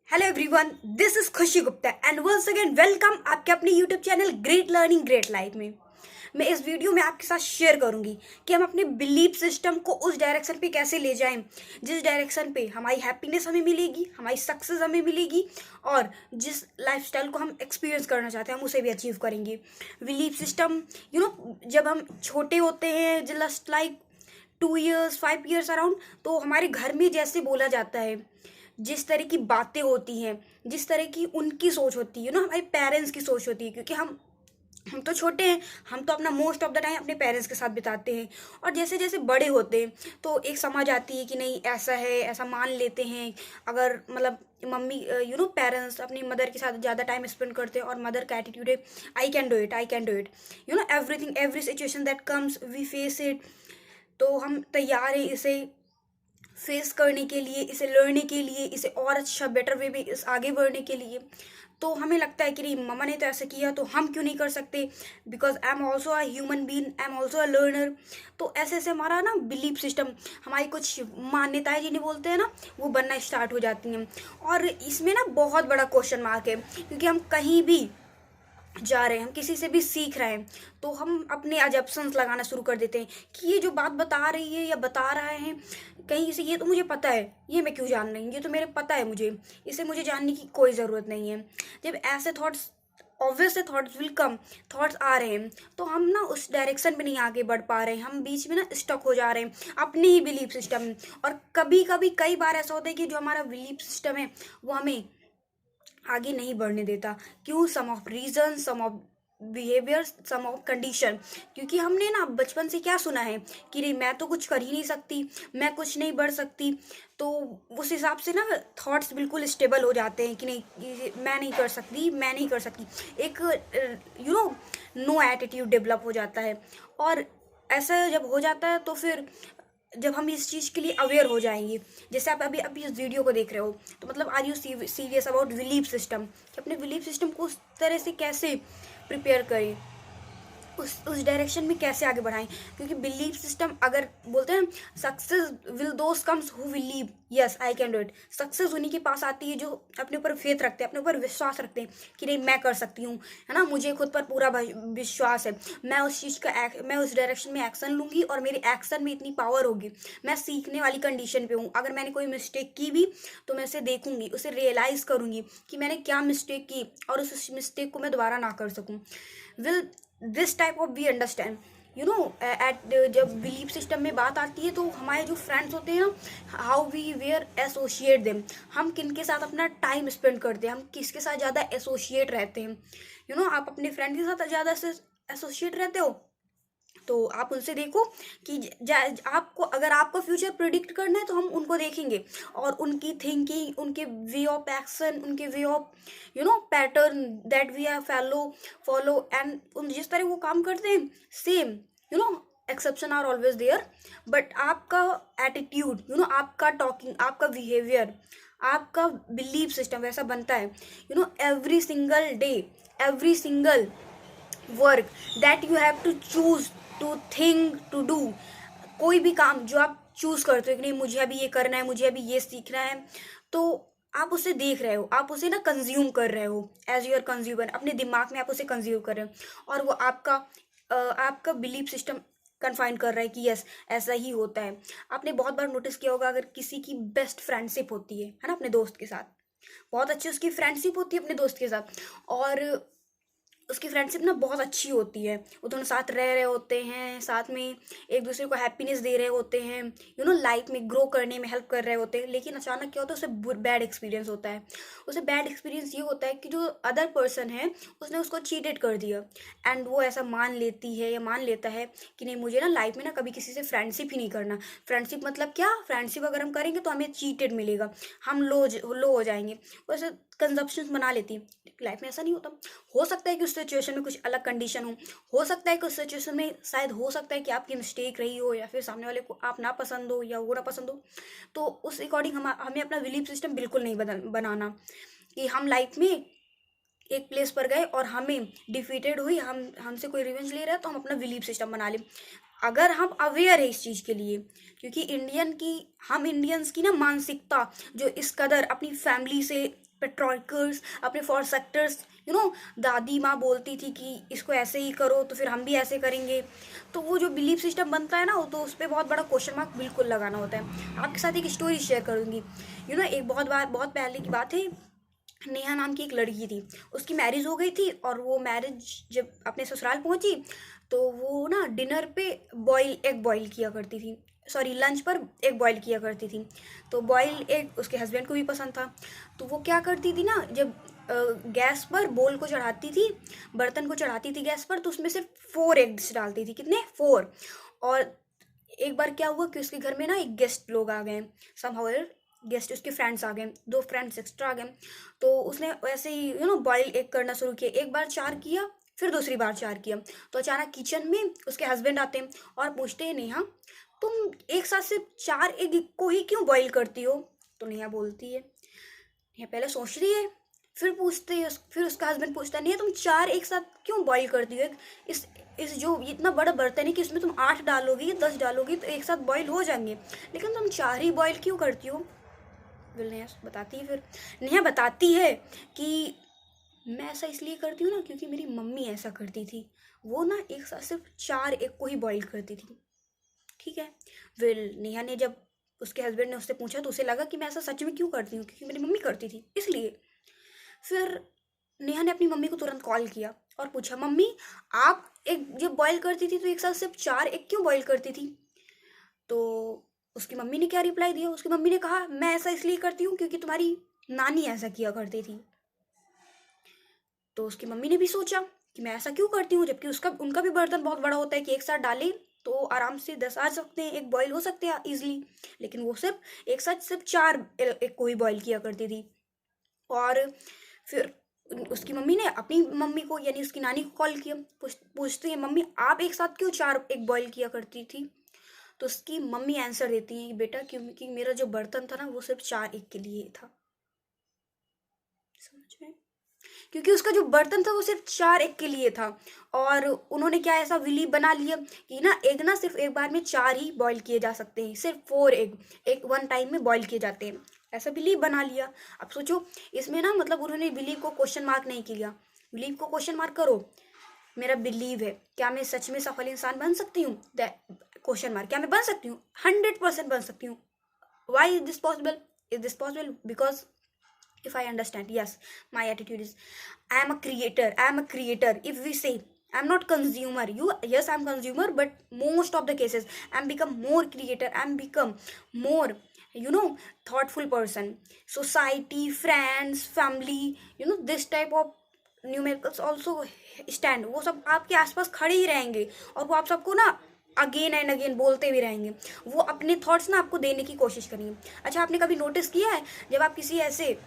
Hello everyone, this is Khushi Gupta and once again welcome आपके अपने YouTube channel great learning great life में। मैं इस वीडियो में आपके साथ शेयर करूंगी कि हम अपने बिलीफ सिस्टम को उस डायरेक्शन पे कैसे ले जाएं जिस डायरेक्शन पे हमारी हैप्पीनेस हमें मिलेगी, हमारी सक्सेस हमें मिलेगी और जिस लाइफस्टाइल को हम एक्सपीरियंस करना चाहते हैं हम उसे भी अचीव करेंगे। बिलीफ सिस्टम जब हम छोटे होते हैं, just like 2 years 5 years around, तो हमारे घर में जैसे बोला जाता है, जिस तरह की बातें होती हैं, जिस तरह की उनकी सोच होती है हमारे पेरेंट्स की सोच होती है, क्योंकि हम तो छोटे हैं, हम तो अपना मोस्ट ऑफ द टाइम अपने पेरेंट्स के साथ बिताते हैं। और जैसे जैसे बड़े होते हैं तो एक समझ आती है कि नहीं ऐसा है, ऐसा मान लेते हैं। अगर मतलब मम्मी पेरेंट्स अपनी मदर के साथ ज़्यादा टाइम स्पेंड करते हैं और मदर का एटीट्यूड है I can do it, I can do it, everything, every situation that comes we face it. तो हम तैयार हैं इसे फेस करने के लिए, इसे लड़ने के लिए, इसे और अच्छा बेटर वे में इस आगे बढ़ने के लिए। तो हमें लगता है कि नहीं, मम्मा ने तो ऐसा किया तो हम क्यों नहीं कर सकते, because I am also a human being, I am also a learner. तो ऐसे ऐसे हमारा ना बिलीफ सिस्टम, हमारी कुछ मान्यताएं जिन्हें बोलते हैं ना, वो बनना स्टार्ट हो जाती हैं। और इसमें ना बहुत बड़ा क्वेश्चन मार्क है, क्योंकि हम कहीं भी जा रहे हैं, हम किसी से भी सीख रहे हैं, तो हम अपने अजप्शंस लगाना शुरू कर देते हैं कि ये जो बात बता रही है या बता रहा है कहीं से, ये तो मुझे पता है, ये मैं क्यों जान रही हूँ, ये तो मेरे पता है मुझे, इसे मुझे जानने की कोई ज़रूरत नहीं है। जब ऐसे thoughts, obviously thoughts will come, thoughts आ रहे हैं, तो हम ना उस डायरेक्शन में नहीं आगे बढ़ पा रहे हैं, हम बीच में ना स्टक हो जा रहे हैं अपने ही बिलीफ सिस्टम में। और कभी कभी कई बार ऐसा होता है कि जो हमारा बिलीफ सिस्टम है वो हमें आगे नहीं बढ़ने देता। क्यों? Some of reason, some of behaviour, some of condition. क्योंकि हमने ना बचपन से क्या सुना है कि नहीं मैं तो कुछ कर ही नहीं सकती, मैं कुछ नहीं बढ़ सकती। तो उस हिसाब से ना थॉट्स बिल्कुल स्टेबल हो जाते हैं कि नहीं, मैं नहीं कर सकती, मैं नहीं कर सकती। एक नो एटीट्यूड डेवलप हो जाता है। और ऐसा जब हो जाता है तो फिर जब हम इस चीज़ के लिए अवेयर हो जाएंगे, जैसे आप अभी अभी इस वीडियो को देख रहे हो, तो मतलब are you serious about belief system, कि अपने बिलीफ सिस्टम को उस तरह से कैसे प्रिपेयर करें, उस डायरेक्शन में कैसे आगे बढ़ाएं। क्योंकि बिलीफ सिस्टम, अगर बोलते हैं success will those comes who will leave, yes I can do it. Success उन्हीं के पास आती है जो अपने ऊपर फेथ रखते हैं, अपने ऊपर विश्वास रखते हैं कि नहीं मैं कर सकती हूँ, है ना, मुझे खुद पर पूरा विश्वास है, मैं उस चीज़ का मैं उस डायरेक्शन में एक्शन लूँगी और मेरे एक्शन में इतनी पावर होगी। मैं सीखने वाली कंडीशन पे हूँ, अगर मैंने कोई मिस्टेक की भी तो मैं उसे देखूंगी, उसे रियलाइज़ करूँगी कि मैंने क्या मिस्टेक की और उस मिस्टेक को मैं दोबारा ना कर सकूँ। Will this type of we understand, at जब बिलीफ सिस्टम में बात आती है तो हमारे जो फ्रेंड्स होते हैं ना, how we where associate them, हम किन के साथ अपना टाइम स्पेंड करते हैं, हम किसके साथ ज़्यादा एसोशिएट रहते हैं। आप अपने फ्रेंड के साथ ज़्यादा एसोशिएट रहते हो तो आप उनसे देखो कि आपको, अगर आपको फ्यूचर प्रिडिक्ट करना है तो हम उनको देखेंगे और उनकी थिंकिंग, उनके वे ऑफ एक्शन, उनके way of pattern that we are follow and उन जिस तरह वो काम करते हैं same, exception are always there. But आपका एटीट्यूड, आपका टॉकिंग, आपका बिहेवियर, आपका बिलीफ सिस्टम वैसा बनता है। Every single day, every single work that you have to choose to think to do, कोई भी काम जो आप चूज करते हो कि नहीं मुझे अभी ये करना है, मुझे अभी ये सीखना है, तो आप उसे देख रहे हो, आप उसे ना कंज्यूम कर रहे हो एज यूर कंज्यूमर, अपने दिमाग में आप उसे कंज्यूम कर रहे हो और वो आपका बिलीफ सिस्टम कन्फाइन कर रहा है कि यस ऐसा ही होता है। आपने बहुत बार नोटिस किया होगा, अगर किसी की बेस्ट फ्रेंडशिप होती है ना अपने दोस्त के साथ, बहुत अच्छी उसकी फ्रेंडशिप होती है अपने दोस्त के साथ, और उसकी फ्रेंडशिप ना बहुत अच्छी होती है, वो दोनों साथ रह रहे होते हैं, साथ में एक दूसरे को हैप्पीनेस दे रहे होते हैं, लाइफ में ग्रो करने में हेल्प कर रहे होते हैं। लेकिन अचानक क्या होता है, उसे बैड एक्सपीरियंस होता है। उसे बैड एक्सपीरियंस ये होता है कि जो अदर पर्सन है उसने उसको चीटेड कर दिया, एंड वो ऐसा मान लेती है या मान लेता है कि नहीं मुझे ना लाइफ में ना कभी किसी से फ्रेंडशिप ही नहीं करना। फ्रेंडशिप मतलब क्या? फ्रेंडशिप अगर हम करेंगे तो हमें चीटेड मिलेगा, हम लो हो जाएंगे, वैसे कंजप्शन बना लेती है। लाइफ में ऐसा नहीं होता। हो सकता है कि उस सिचुएशन में कुछ अलग कंडीशन हो सकता है कि उस सिचुएशन में शायद हो सकता है कि आपकी मिस्टेक रही हो या फिर सामने वाले को आप ना पसंद हो या वो ना पसंद हो। तो उस अकॉर्डिंग हमें अपना बिलीफ सिस्टम बिल्कुल नहीं बनाना कि हम लाइफ में एक प्लेस पर गए और हमें डिफीटेड हुई, हमसे कोई रिवेंज ले रहा है तो हम अपना बिलीफ सिस्टम बना लें। अगर हम अवेयर है इस चीज़ के लिए, क्योंकि हम इंडियंस की ना मानसिकता जो इस कदर अपनी फैमिली से पेट्रोइकर्स, अपने फॉर सेक्टर्स, दादी माँ बोलती थी कि इसको ऐसे ही करो तो फिर हम भी ऐसे करेंगे। तो वो जो बिलीफ सिस्टम बनता है ना, तो उस पर बहुत बड़ा क्वेश्चन मार्क बिल्कुल लगाना होता है। आपके साथ एक स्टोरी शेयर करूँगी। एक बहुत पहले की बात है। नेहा नाम की एक लड़की थी, उसकी मैरिज हो गई थी, और वो मैरिज जब अपने ससुराल पहुंची तो वो ना डिनर पे एग बॉईल किया करती थी, सॉरी लंच पर एग बॉईल किया करती थी। तो बॉईल एग उसके हस्बैंड को भी पसंद था। तो वो क्या करती थी ना, जब गैस पर बोल को चढ़ाती थी, बर्तन को चढ़ाती थी गैस पर, तो उसमें सिर्फ 4 एग्स डालती थी। कितने? 4। और एक बार क्या हुआ कि उसके घर में ना एक गेस्ट लोग आ गए, समहाउ गेस्ट, उसके फ्रेंड्स आ गए, 2 फ्रेंड्स एक्स्ट्रा आ गए। तो उसने वैसे ही बॉयल एग करना शुरू किया। एक बार 4 किया, फिर दूसरी बार 4 किया। तो अचानक किचन में उसके हस्बैंड आते हैं और पूछते हैं, नेहा तुम एक साथ सिर्फ 4 एग को ही क्यों बॉईल करती हो? तो नेहा बोलती है, नेहा पहले सोच रही है, फिर पूछते है, फिर उसका हस्बैंड पूछता है, नेहा तुम 4 एक साथ क्यों बॉईल करती हो? इस जो इतना बड़ा बर्तन है कि इसमें तुम 8 डालोगी, 10 डालोगी तो एक साथ बॉईल हो जाएंगे, लेकिन तुम 4 ही बॉईल क्यों करती हो? नेहा बताती है, फिर नेहा बताती है कि मैं ऐसा इसलिए करती हूँ ना क्योंकि मेरी मम्मी ऐसा करती थी। वो ना एक साथ सिर्फ 4 एग को ही बॉईल करती थी। ठीक है। फिर नेहा ने, जब उसके हस्बैंड ने उससे पूछा तो उसे लगा कि मैं ऐसा सच में क्यों करती हूँ, क्योंकि मेरी मम्मी करती थी इसलिए। फिर नेहा ने अपनी मम्मी को तुरंत कॉल किया और पूछा, मम्मी आप एक जब बॉईल करती थी तो एक साथ सिर्फ 4 एग क्यों बॉईल करती थी? तो उसकी मम्मी ने क्या रिप्लाई दिया? उसकी मम्मी ने कहा, मैं ऐसा इसलिए करती हूँ क्योंकि तुम्हारी नानी ऐसा किया करती थी। तो उसकी मम्मी ने भी सोचा कि मैं ऐसा क्यों करती हूँ, जबकि उसका उनका भी बर्तन बहुत बड़ा होता है कि एक साथ डालें तो आराम से 10 आ सकते हैं, एक बॉईल हो सकते हैं इजिली। लेकिन वो सिर्फ एक साथ सिर्फ 4 एक को ही बॉईल किया करती थी। और फिर उसकी मम्मी ने अपनी मम्मी को, यानी उसकी नानी को कॉल किया, पूछती है, मम्मी आप एक साथ क्यों 4 एक बॉईल किया करती थी? तो उसकी मम्मी आंसर देती है कि बेटा क्योंकि मेरा जो बर्तन था ना वो सिर्फ 4 एक के लिए था। समझ में? क्योंकि उसका जो बर्तन था वो सिर्फ 4 एग के लिए था। और उन्होंने क्या ऐसा बिलीव बना लिया कि ना एग ना सिर्फ एक बार में 4 ही बॉईल किए जा सकते हैं, सिर्फ 4 एग एक वन टाइम में बॉईल किए जाते हैं, ऐसा बिलीव बना लिया। अब सोचो, इसमें ना मतलब उन्होंने बिलीव को क्वेश्चन मार्क नहीं किया। बिलीव को क्वेश्चन मार्क करो, मेरा बिलीव है, क्या मैं सच में सफल इंसान बन सकती हूँ? क्वेश्चन मार्क, क्या मैं बन सकती हूँ? 100% बन सकती हूँ। Why is this possible? Is this possible because if I understand, yes, my attitude is I am a creator. I am a creator. If we say I'm not consumer, yes, I'm consumer, but most of the cases I'm become more creator. I'm become more, thoughtful person. Society, friends, family, this type of numericals also stand, वो सब आपके आसपास खड़े ही रहेंगे और वो आप सबको ना अगेन एंड अगेन बोलते भी रहेंगे। वो अपने थॉट्स ना आपको देने की कोशिश करेंगे। अच्छा, आपने कभी नोटिस किया है जब आप किसी ऐसे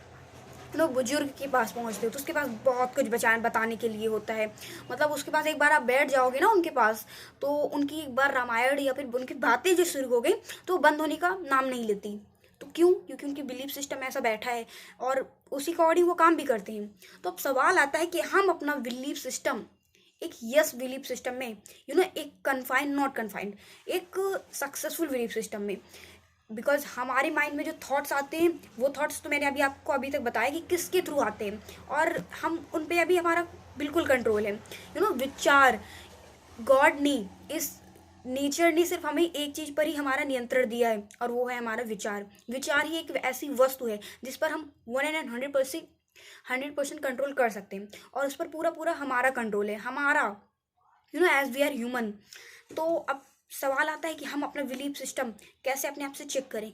बुजुर्ग के पास पहुंचते हो तो उसके पास बहुत कुछ बताने के लिए होता है। मतलब उसके पास एक बार आप बैठ जाओगे ना उनके पास, तो उनकी एक बार रामायण या फिर उनकी बातें जो शुरू हो गई तो बंद होने का नाम नहीं लेती। तो क्यों? क्योंकि उनकी बिलीफ सिस्टम ऐसा बैठा है और उसी के अकॉर्डिंग वो काम भी करते हैं। तो अब सवाल आता है कि हम अपना बिलीफ सिस्टम एक यस बिलीफ सिस्टम में, एक कन्फाइंड नॉट कन्फाइंड, एक सक्सेसफुल बिलीफ सिस्टम में, बिकॉज हमारे माइंड में जो थॉट्स आते हैं वो थॉट्स तो मैंने आपको अभी तक बताया कि किसके थ्रू आते हैं और हम उन पे अभी हमारा बिल्कुल कंट्रोल है। विचार, गॉड ने, इस नेचर ने सिर्फ हमें एक चीज़ पर ही हमारा नियंत्रण दिया है और वो है हमारा विचार। विचार ही एक ऐसी वस्तु है जिस पर हम 100% कंट्रोल कर सकते हैं और उस पर पूरा पूरा हमारा कंट्रोल है, हमारा, एज वी आर ह्यूमन। तो अब सवाल आता है कि हम अपना बिलीफ सिस्टम कैसे अपने आप से चेक करें।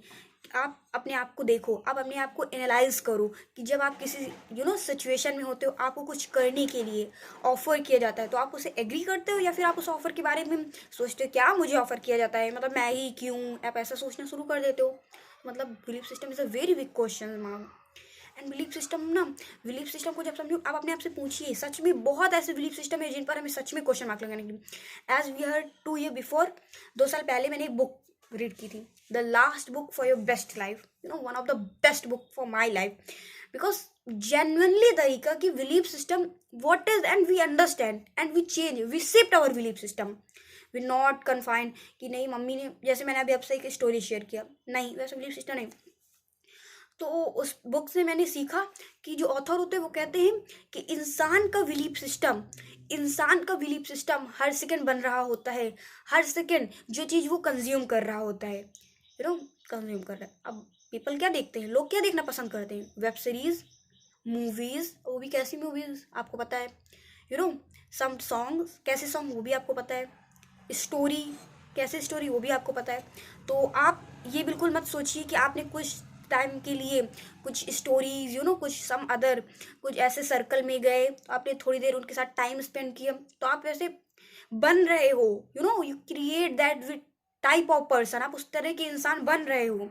आप अपने आप को देखो, आप अपने आप को एनालाइज करो कि जब आप किसी सिचुएशन में होते हो, आपको कुछ करने के लिए ऑफर किया जाता है तो आप उसे एग्री करते हो या फिर आप उस ऑफर के बारे में सोचते हो क्या मुझे ऑफर किया जाता है, मतलब मैं ही क्यों, आप ऐसा सोचना शुरू कर देते हो। मतलब belief system is a very big question mark. And belief system को जब समझो, आप अपने आप से पूछिए, सच में बहुत ऐसे बिलीफ सिस्टम है जिन पर हमें सच में क्वेश्चन मार्क लगाने के लिए। As we heard 2 year before, 2 साल पहले मैंने एक बुक रीड की थी, the last book for your best life, one of the best book for my life, because genuinely तरीका कि belief system what is, and we understand and we change, we shift our belief system. We not confined कि नहीं mummy ने, जैसे मैंने अभी आपसे एक स्टोरी शेयर किया, नहीं वैसा बिलीफ सिस्टम नहीं। तो उस बुक से मैंने सीखा कि जो ऑथर होते हैं वो कहते हैं कि इंसान का बिलीफ सिस्टम हर सेकंड बन रहा होता है। हर सेकंड जो चीज़ वो कंज्यूम कर रहा होता है, कंज्यूम कर रहा है। अब पीपल क्या देखते हैं, लोग क्या देखना पसंद करते हैं? वेब सीरीज, मूवीज, वो भी कैसी मूवीज आपको पता है, यू नो सम सॉन्ग्स, कैसे सॉन्ग वो भी आपको पता है, स्टोरी, कैसे स्टोरी वो भी आपको पता है। तो आप ये बिल्कुल मत सोचिए कि आपने कुछ टाइम के लिए कुछ स्टोरीज, कुछ सम अदर, कुछ ऐसे सर्कल में गए, तो आपने थोड़ी देर उनके साथ टाइम स्पेंड किया, तो आप वैसे बन रहे हो, you create that with type of person, आप उस तरह के इंसान बन रहे हो।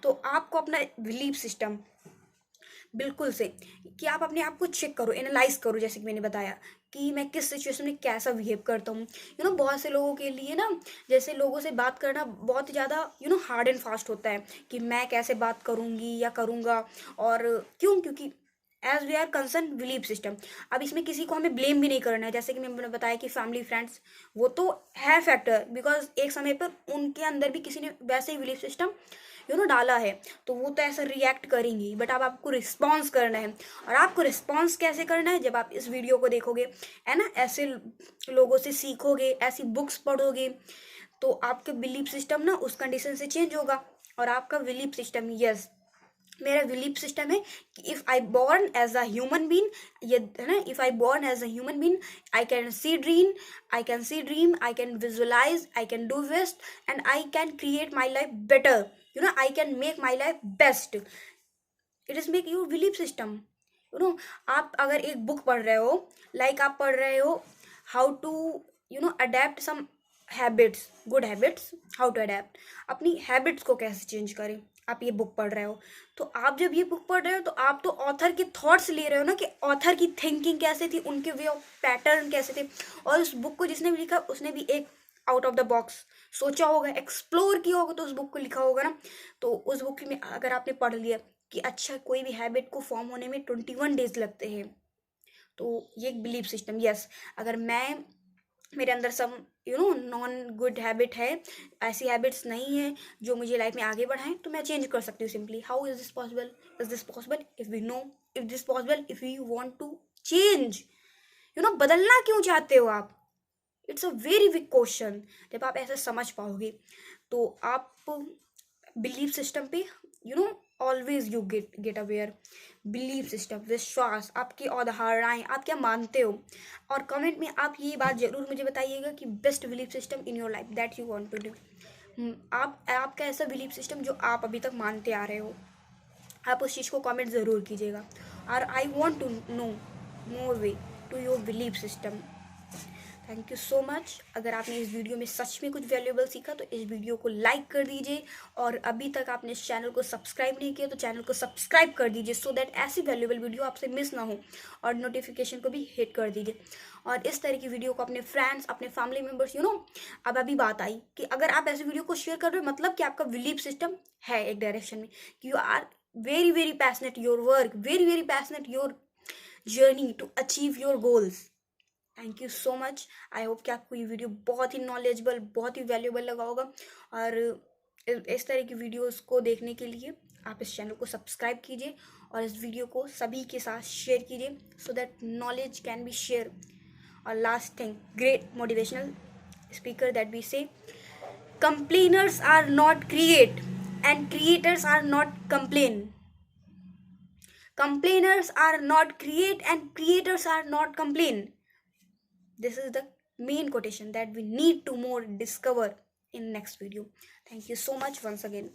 तो आपको अपना बिलीफ सिस्टम बिल्कुल से, कि आप अपने आप को चेक करो, एनालाइज करो, जैसे कि मैंने बताया कि मैं किस सिचुएशन में कैसा बिहेव करता हूँ। बहुत से लोगों के लिए ना, जैसे लोगों से बात करना बहुत ज़्यादा हार्ड एंड फास्ट होता है कि मैं कैसे बात करूँगी या करूँगा, और क्यों? क्योंकि as we are concern belief system. अब इसमें किसी को हमें ब्लेम भी नहीं करना है, जैसे कि मैंने बताया कि फैमिली फ्रेंड्स वो तो है फैक्टर, बिकॉज एक समय पर उनके अंदर भी किसी ने वैसे ही बिलीफ सिस्टम डाला है, तो वो तो ऐसा रिएक्ट करेंगी, बट अब आपको रिस्पॉन्स करना है। और आपको रिस्पॉन्स कैसे करना है? जब आप इस वीडियो को देखोगे, है ना, ऐसे लोगों से सीखोगे, ऐसी बुक्स पढ़ोगे, तो आपका बिलीफ सिस्टम ना उस कंडीशन से चेंज होगा। और आपका बिलीफ सिस्टम, यस, मेरा बिलीफ सिस्टम है कि if I born as a human being, ये है ना, if I born as a human being, I can see dream, I can visualise, I can do best, and I can create my life better, I can make my life best. It is make your belief system. आप अगर एक book पढ़ रहे हो, like आप पढ़ रहे हो how to adept some habits, good habits, how to adept, अपनी हैबिट्स को कैसे चेंज करें, आप ये बुक पढ़ रहे हो। तो आप जब ये बुक पढ़ रहे हो, तो आप तो ऑथर के थॉट्स ले रहे हो ना, कि ऑथर की थिंकिंग कैसे थी, उनके वे ऑफ पैटर्न कैसे थे। और उस बुक को जिसने भी लिखा, उसने भी एक आउट ऑफ द बॉक्स सोचा होगा, एक्सप्लोर किया होगा, तो उस बुक को लिखा होगा ना। तो उस बुक में अगर आपने पढ़ लिया कि अच्छा, कोई भी हैबिट को फॉर्म होने में 21 डेज लगते हैं, तो ये एक बिलीफ सिस्टम, यस, अगर मैं, मेरे अंदर सम नॉन गुड हैबिट है, ऐसी हैबिट्स नहीं है जो मुझे लाइफ में आगे बढ़ाएं, तो मैं चेंज कर सकती हूँ simply. How is this possible? Is this possible if we know, if this possible if you want to change, बदलना क्यों चाहते हो आप? It's a very big question. जब आप ऐसा समझ पाओगे, तो आप बिलीफ सिस्टम पे always you get aware. Belief system, विश्वास, आपकी अवधारणाएं, आप क्या मानते हो। और कमेंट में आप ये बात जरूर मुझे बताइएगा कि best belief system in your life that you want to do. आपका ऐसा बिलीफ सिस्टम जो आप अभी तक मानते आ रहे हो, आप उस चीज़ को कमेंट ज़रूर कीजिएगा। और I want to know more way to your belief system. Thank you so much. अगर आपने इस वीडियो में सच में कुछ वैल्यूएबल सीखा, तो इस वीडियो को लाइक कर दीजिए, और अभी तक आपने इस चैनल को सब्सक्राइब नहीं किया, तो चैनल को सब्सक्राइब कर दीजिए, सो दैट ऐसी वैल्यूएबल वीडियो आपसे मिस ना हो, और नोटिफिकेशन को भी हिट कर दीजिए। और इस तरह की वीडियो को अपने फ्रेंड्स, अपने फैमिली मेम्बर्स, अब अभी बात आई कि अगर आप ऐसे वीडियो को शेयर कर रहे हो, मतलब कि आपका बिलीफ सिस्टम है एक डायरेक्शन में, कि you are very very passionate your work, very very passionate your journey to achieve your goals. Thank you so much. I hope कि आपको ये वीडियो बहुत ही नॉलेजेबल, बहुत ही वैल्यूएबल लगा होगा। और इस तरह की वीडियोस को देखने के लिए आप इस चैनल को सब्सक्राइब कीजिए, और इस वीडियो को सभी के साथ शेयर कीजिए, so that knowledge can be share. और last thing, great motivational speaker that we say, complainers are not create and creators are not complain. Complainers are not create and creators are not complain. This is the main quotation that we need to more discover in next video. Thank you so much once again.